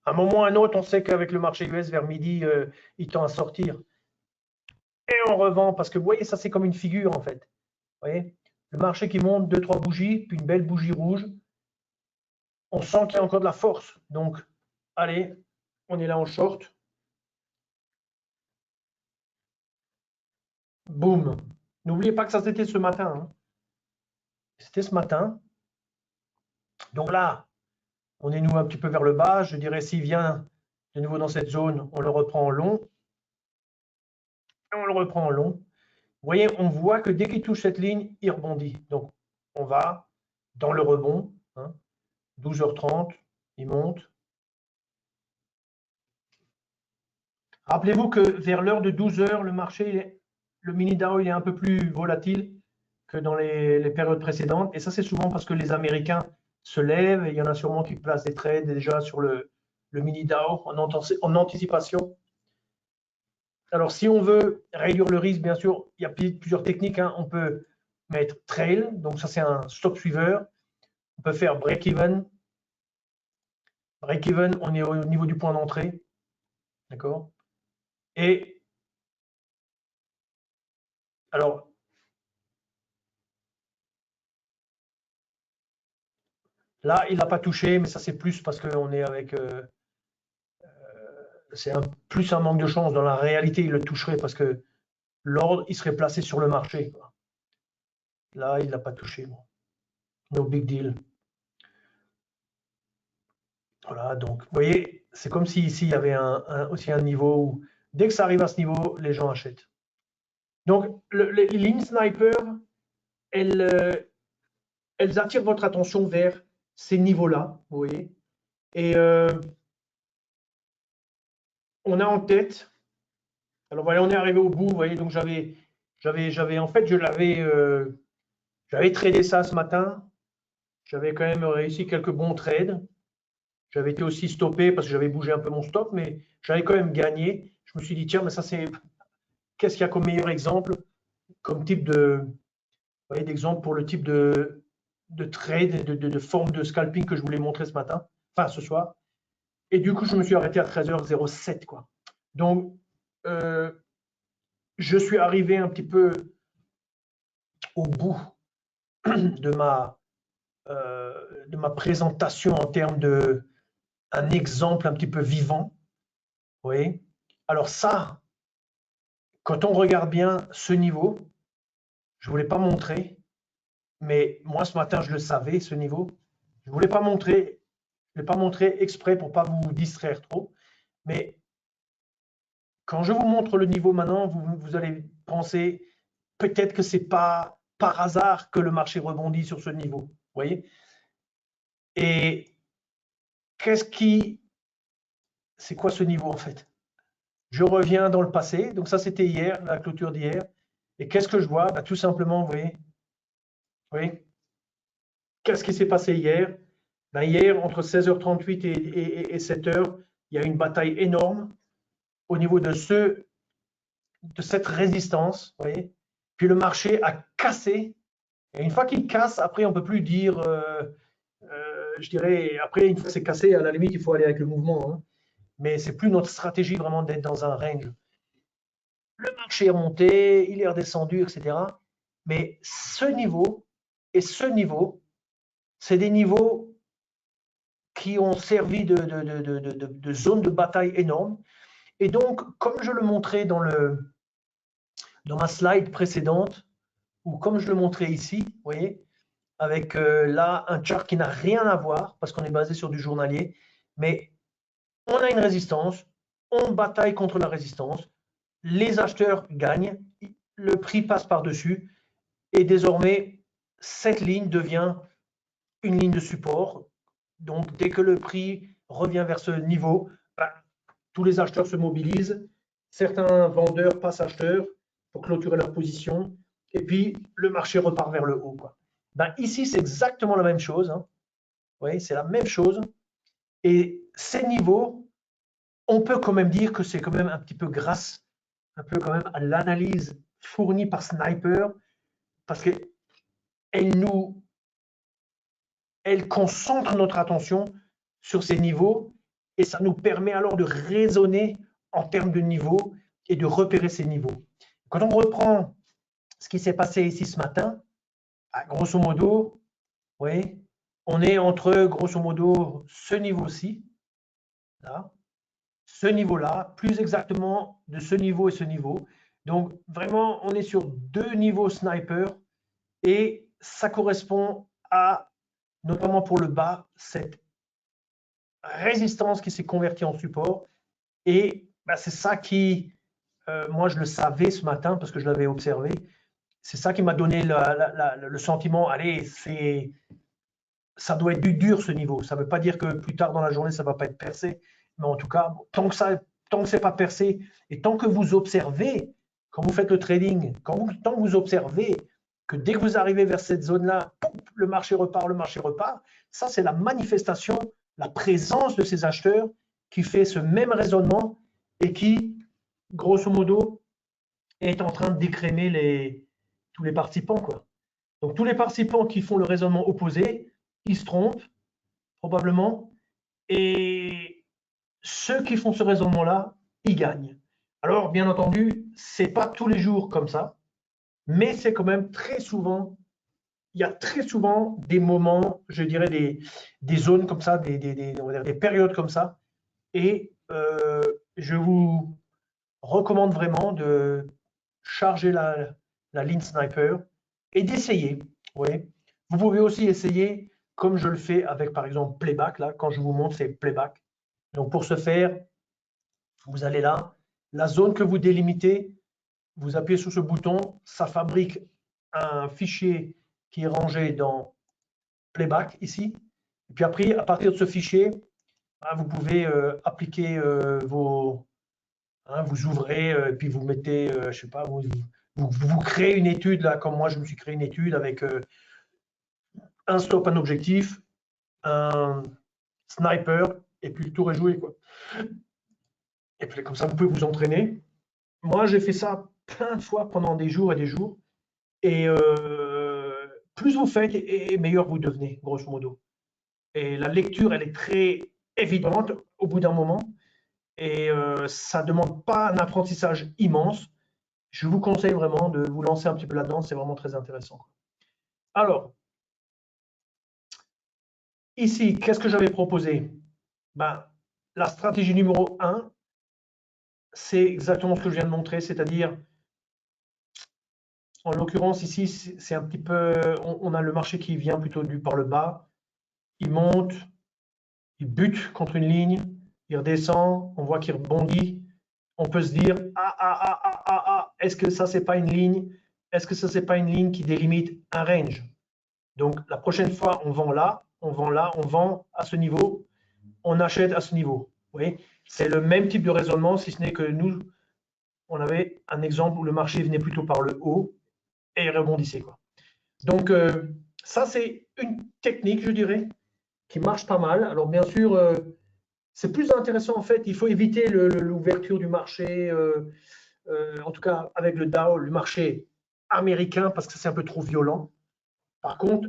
[SPEAKER 1] À un moment ou à un autre, on sait qu'avec le marché US, vers midi, il tend à sortir. et on revend parce que vous voyez, ça c'est comme une figure en fait. Vous voyez, le marché qui monte, 2-3 bougies, puis une belle bougie rouge. On sent qu'il y a encore de la force. Donc, allez, on est là en short. Boum. N'oubliez pas que ça c'était ce matin. Hein. C'était ce matin. Donc là, on est nous un petit peu vers le bas. Je dirais s'il vient de nouveau dans cette zone, on le reprend en long. Et on le reprend en long. Vous voyez, on voit que dès qu'il touche cette ligne, il rebondit. Donc, on va dans le rebond. Hein, 12h30, il monte. Rappelez-vous que vers l'heure de 12h, le marché, le mini Dow, il est un peu plus volatile que dans les périodes précédentes. Et ça, c'est souvent parce que les Américains se lèvent et il y en a sûrement qui placent des trades déjà sur le mini Dow en anticipation. Alors, si on veut réduire le risque, bien sûr, il y a plusieurs techniques. Hein. On peut mettre trail, donc ça, c'est un stop suiveur. On peut faire break-even. Break-even, on est au niveau du point d'entrée. D'accord? Et alors, là, il n'a pas touché, mais ça, c'est plus parce qu'on est avec. C'est plus un manque de chance. Dans la réalité, il le toucherait parce que l'ordre, il serait placé sur le marché. Quoi. Là, il ne l'a pas touché. Bon. No big deal. Voilà, donc, vous voyez, c'est comme si ici, il y avait aussi un niveau où, dès que ça arrive à ce niveau, les gens achètent. Donc, les lignes sniper, elles attirent votre attention vers ces niveaux-là, vous voyez. Et on a en tête, alors voilà, on est arrivé au bout, vous voyez, donc en fait, j'avais tradé ça ce matin, j'avais quand même réussi quelques bons trades, j'avais été aussi stoppé parce que j'avais bougé un peu mon stop, mais j'avais quand même gagné. Je me suis dit, tiens, mais ça c'est, qu'est-ce qu'il y a comme meilleur exemple, comme type d'exemple pour le type de trade, de forme de scalping que je voulais montrer ce matin, enfin ce soir. Et du coup, je me suis arrêté à 13h07, quoi. Donc, je suis arrivé un petit peu au bout de ma présentation en termes d'un exemple un petit peu vivant. Vous voyez? Alors ça, quand on regarde bien ce niveau, je ne voulais pas montrer, mais moi ce matin, je le savais, ce niveau. Je ne voulais pas montrer, je ne l'ai pas montré exprès pour ne pas vous distraire trop, mais quand je vous montre le niveau maintenant, vous allez penser peut-être que ce n'est pas par hasard que le marché rebondit sur ce niveau. Vous voyez? Et c'est quoi ce niveau en fait? Je reviens dans le passé, donc ça c'était hier, la clôture d'hier. Et qu'est-ce que je vois? Bah, tout simplement, vous voyez, qu'est-ce qui s'est passé hier? Bah, hier, entre 16h38 et 7h, il y a une bataille énorme au niveau de cette résistance, vous voyez. Puis le marché a cassé. Et une fois qu'il casse, après, on ne peut plus dire, je dirais, après, une fois que c'est cassé, à la limite, il faut aller avec le mouvement. Hein. Mais ce n'est plus notre stratégie vraiment d'être dans un range. Le marché est remonté, il est redescendu, etc. Mais ce niveau et ce niveau, c'est des niveaux qui ont servi de zone de bataille énorme. Et donc, comme je le montrais dans ma slide précédente, ou comme je le montrais ici, vous voyez, avec là un chart qui n'a rien à voir, parce qu'on est basé sur du journalier, mais on a une résistance, on bataille contre la résistance, les acheteurs gagnent, le prix passe par-dessus, et désormais, cette ligne devient une ligne de support. Donc, dès que le prix revient vers ce niveau, bah, tous les acheteurs se mobilisent, certains vendeurs passent acheteurs pour clôturer leur position, et puis le marché repart vers le haut. Quoi. Ben, ici, c'est exactement la même chose. Hein. Vous voyez, c'est la même chose. Et ces niveaux, on peut quand même dire que c'est quand même un petit peu grâce un peu quand même à l'analyse fournie par Sniper, parce qu'elle concentre notre attention sur ces niveaux et ça nous permet alors de raisonner en termes de niveau et de repérer ces niveaux. Quand on reprend ce qui s'est passé ici ce matin, grosso modo, oui, on est entre, grosso modo, ce niveau-ci, là, ce niveau-là, plus exactement de ce niveau et ce niveau. Donc, vraiment, on est sur deux niveaux sniper et ça correspond à, notamment pour le bas, cette résistance qui s'est convertie en support. Et c'est ça qui, moi, je le savais ce matin parce que je l'avais observé. C'est ça qui m'a donné le sentiment, allez, ça doit être dur ce niveau. Ça ne veut pas dire que plus tard dans la journée, ça ne va pas être percé. Mais en tout cas, tant que ce n'est pas percé et tant que vous observez, quand vous faites le trading, tant que vous observez que dès que vous arrivez vers cette zone-là, le marché repart, ça c'est la manifestation, la présence de ces acheteurs qui fait ce même raisonnement et qui, grosso modo, est en train de décrémer tous les participants, quoi. Donc tous les participants qui font le raisonnement opposé, ils se trompent probablement, et ceux qui font ce raisonnement-là, ils gagnent. Alors bien entendu, c'est pas tous les jours comme ça, mais c'est quand même très souvent, il y a très souvent des moments, je dirais des zones comme ça, on va dire des périodes comme ça, et je vous recommande vraiment de charger la ligne sniper et d'essayer. Oui. Vous pouvez aussi essayer, comme je le fais avec par exemple Playback, là, quand je vous montre, c'est Playback. Donc pour ce faire, vous allez là, la zone que vous délimitez, vous appuyez sur ce bouton, ça fabrique un fichier qui est rangé dans Playback ici. Et puis après, à partir de ce fichier, vous pouvez appliquer vous ouvrez, puis vous mettez, je sais pas, vous créez une étude, là, comme moi je me suis créé une étude avec un stop, un objectif, un sniper, et puis le tour est joué, quoi. Et puis comme ça, vous pouvez vous entraîner. Moi, j'ai fait ça plein de fois pendant des jours et des jours. Et plus vous faites, et meilleur vous devenez, grosso modo. Et la lecture, elle est très évidente au bout d'un moment. Et ça ne demande pas un apprentissage immense. Je vous conseille vraiment de vous lancer un petit peu là-dedans, c'est vraiment très intéressant. Alors, ici, qu'est-ce que j'avais proposé? La stratégie numéro 1, c'est exactement ce que je viens de montrer, c'est-à-dire, en l'occurrence ici, c'est un petit peu, on a le marché qui vient plutôt par le bas, il monte, il bute contre une ligne, il redescend, on voit qu'il rebondit, on peut se dire, est-ce que ça, c'est pas une ligne? Est-ce que ça, c'est pas une ligne qui délimite un range? Donc, la prochaine fois, on vend là, on vend là, on vend à ce niveau, on achète à ce niveau. Vous voyez, c'est le même type de raisonnement, si ce n'est que nous, on avait un exemple où le marché venait plutôt par le haut et il rebondissait, quoi. Donc, ça, c'est une technique, je dirais, qui marche pas mal. Alors, bien sûr, c'est plus intéressant, en fait, il faut éviter l'ouverture du marché, en tout cas avec le Dow, le marché américain, parce que c'est un peu trop violent. Par contre,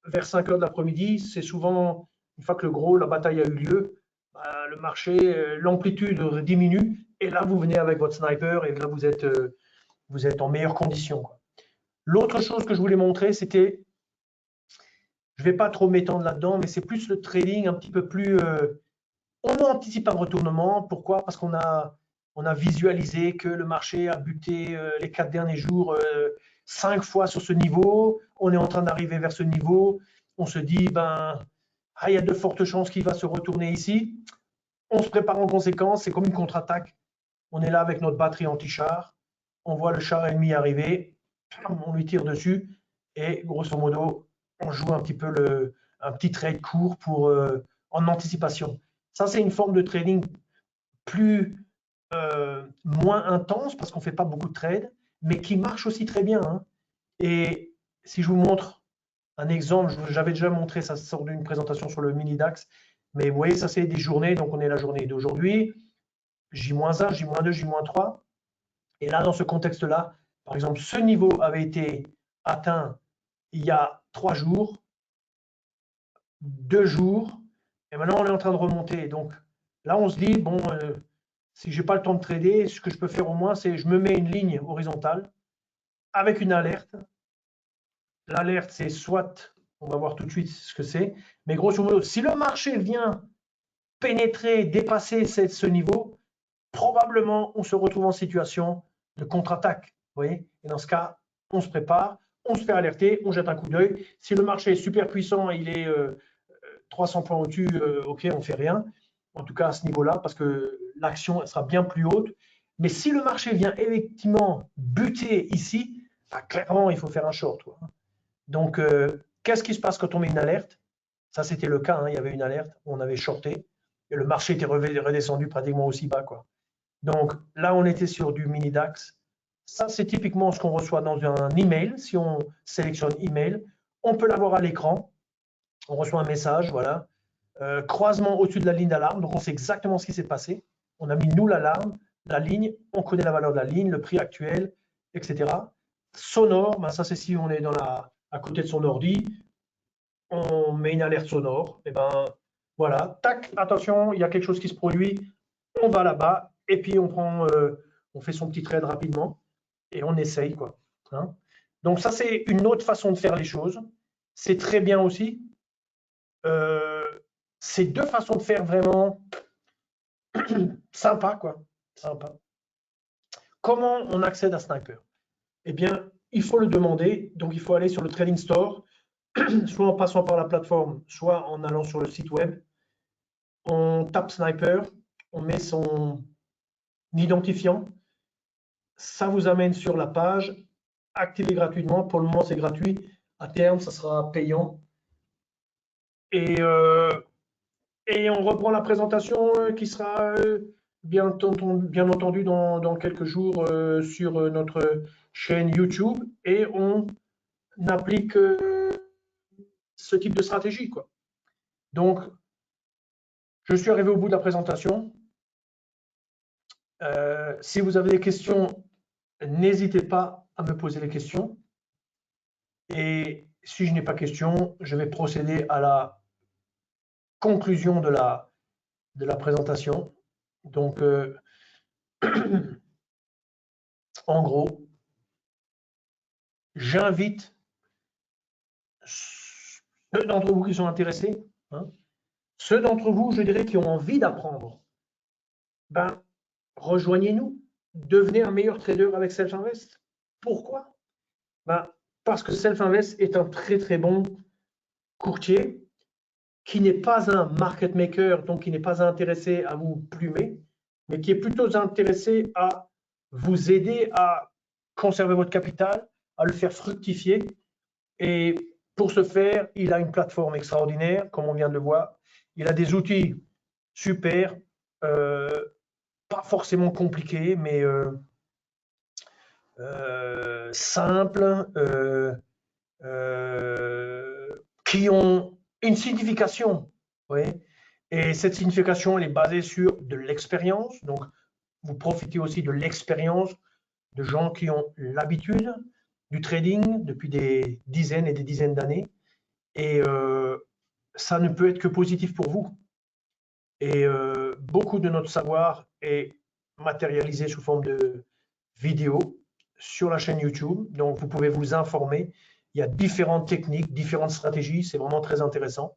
[SPEAKER 1] vers 5 heures de l'après-midi, c'est souvent, une fois que la bataille a eu lieu, le marché, l'amplitude diminue, et là, vous venez avec votre sniper, et là, vous êtes en meilleure condition. L'autre chose que je voulais montrer, c'était, je ne vais pas trop m'étendre là-dedans, mais c'est plus le trading un petit peu plus, on anticipe un retournement. Pourquoi? Parce qu'on a visualisé que le marché a buté les 4 derniers jours 5 fois sur ce niveau. On est en train d'arriver vers ce niveau. On se dit, il y a de fortes chances qu'il va se retourner ici. On se prépare en conséquence. C'est comme une contre-attaque. On est là avec notre batterie anti-char. On voit le char ennemi arriver. On lui tire dessus. Et grosso modo, on joue un petit peu un petit trade court en anticipation. Ça, c'est une forme de trading moins intense parce qu'on ne fait pas beaucoup de trades, mais qui marche aussi très bien, hein. Et si je vous montre un exemple, j'avais déjà montré, ça sort d'une présentation sur le mini DAX, mais vous voyez, ça c'est des journées, donc on est la journée d'aujourd'hui, J-1, J-2, J-3. Et là, dans ce contexte-là, par exemple, ce niveau avait été atteint il y a 3 jours, 2 jours, et maintenant on est en train de remonter. Donc là, on se dit, bon, Si je n'ai pas le temps de trader, ce que je peux faire au moins, c'est je me mets une ligne horizontale avec une alerte. L'alerte, c'est soit, on va voir tout de suite ce que c'est, mais grosso modo, si le marché vient pénétrer, dépasser ce niveau, probablement on se retrouve en situation de contre-attaque. Vous voyez? Et dans ce cas, on se prépare, on se fait alerter, on jette un coup d'œil. Si le marché est super puissant, il est 300 points au-dessus, ok, on ne fait rien. En tout cas à ce niveau-là, parce que l'action sera bien plus haute. Mais si le marché vient effectivement buter ici, bah, clairement, il faut faire un short. Quoi. Donc, qu'est-ce qui se passe quand on met une alerte? Ça, c'était le cas. Hein, il y avait une alerte, on avait shorté, et le marché était redescendu pratiquement aussi bas. Quoi. Donc, là, on était sur du mini DAX. Ça, c'est typiquement ce qu'on reçoit dans un email. Si on sélectionne email, on peut l'avoir à l'écran. On reçoit un message, voilà. Croisement au-dessus de la ligne d'alarme. Donc, on sait exactement ce qui s'est passé. On a mis nous l'alarme, la ligne, on connaît la valeur de la ligne, le prix actuel, etc. Sonore, ben ça c'est si on est à côté de son ordi, on met une alerte sonore. Et ben voilà, tac, attention, il y a quelque chose qui se produit, on va là-bas et puis on fait son petit trade rapidement et on essaye quoi. Hein. Donc ça c'est une autre façon de faire les choses. C'est très bien aussi. C'est deux façons de faire vraiment sympa quoi. Sympa. Comment on accède à Sniper? Eh bien, il faut le demander. Donc il faut aller sur le Trading Store, soit en passant par la plateforme, soit en allant sur le site web. On tape Sniper, on met son identifiant. Ça vous amène sur la page. Activez gratuitement. Pour le moment, c'est gratuit. À terme, ça sera payant. Et on reprend la présentation qui sera bien entendu dans quelques jours sur notre chaîne YouTube. Et on applique ce type de stratégie, quoi. Donc, je suis arrivé au bout de la présentation. Si vous avez des questions, n'hésitez pas à me poser les questions. Et si je n'ai pas question, je vais procéder à la conclusion de la présentation. Donc, en gros, j'invite ceux d'entre vous qui sont intéressés, hein, ceux d'entre vous, je dirais, qui ont envie d'apprendre, ben, rejoignez-nous, devenez un meilleur trader avec Self-Invest. Pourquoi? Ben, parce que Self-Invest est un très très bon courtier qui n'est pas un market maker, donc qui n'est pas intéressé à vous plumer, mais qui est plutôt intéressé à vous aider à conserver votre capital, à le faire fructifier. Et pour ce faire, il a une plateforme extraordinaire, comme on vient de le voir. Il a des outils super, pas forcément compliqués, mais simples, qui ont une signification. Oui. Et cette signification, elle est basée sur de l'expérience. Donc, vous profitez aussi de l'expérience de gens qui ont l'habitude du trading depuis des dizaines et des dizaines d'années. Et ça ne peut être que positif pour vous. Et beaucoup de notre savoir est matérialisé sous forme de vidéos sur la chaîne YouTube. Donc, vous pouvez vous informer. Il y a différentes techniques, différentes stratégies. C'est vraiment très intéressant.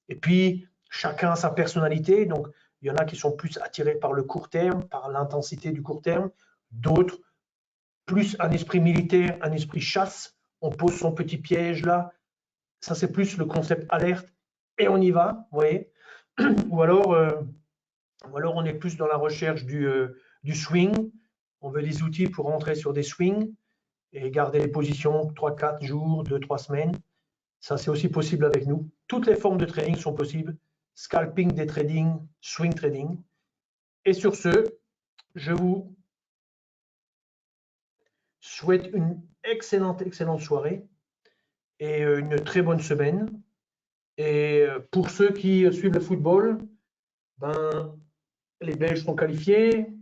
[SPEAKER 1] Et puis, chacun a sa personnalité. Donc, il y en a qui sont plus attirés par le court terme, par l'intensité du court terme. D'autres, plus un esprit militaire, un esprit chasse. On pose son petit piège là. Ça, c'est plus le concept alerte. Et on y va, vous voyez. Ou alors, on est plus dans la recherche du swing. On veut des outils pour rentrer sur des swings et garder les positions 3-4 jours, 2-3 semaines. Ça, c'est aussi possible avec nous. Toutes les formes de trading sont possibles. Scalping, day trading, swing trading. Et sur ce, je vous souhaite une excellente soirée et une très bonne semaine. Et pour ceux qui suivent le football, ben, les Belges sont qualifiés.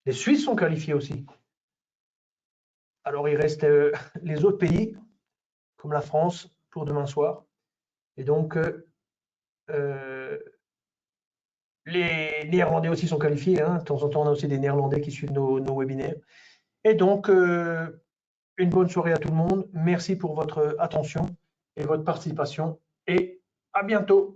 [SPEAKER 1] Les Suisses sont qualifiés aussi. Alors, il reste les autres pays, comme la France, pour demain soir. Et donc, Les Néerlandais aussi sont qualifiés, hein. De temps en temps, on a aussi des Néerlandais qui suivent nos webinaires. Et donc, une bonne soirée à tout le monde. Merci pour votre attention et votre participation. Et à bientôt.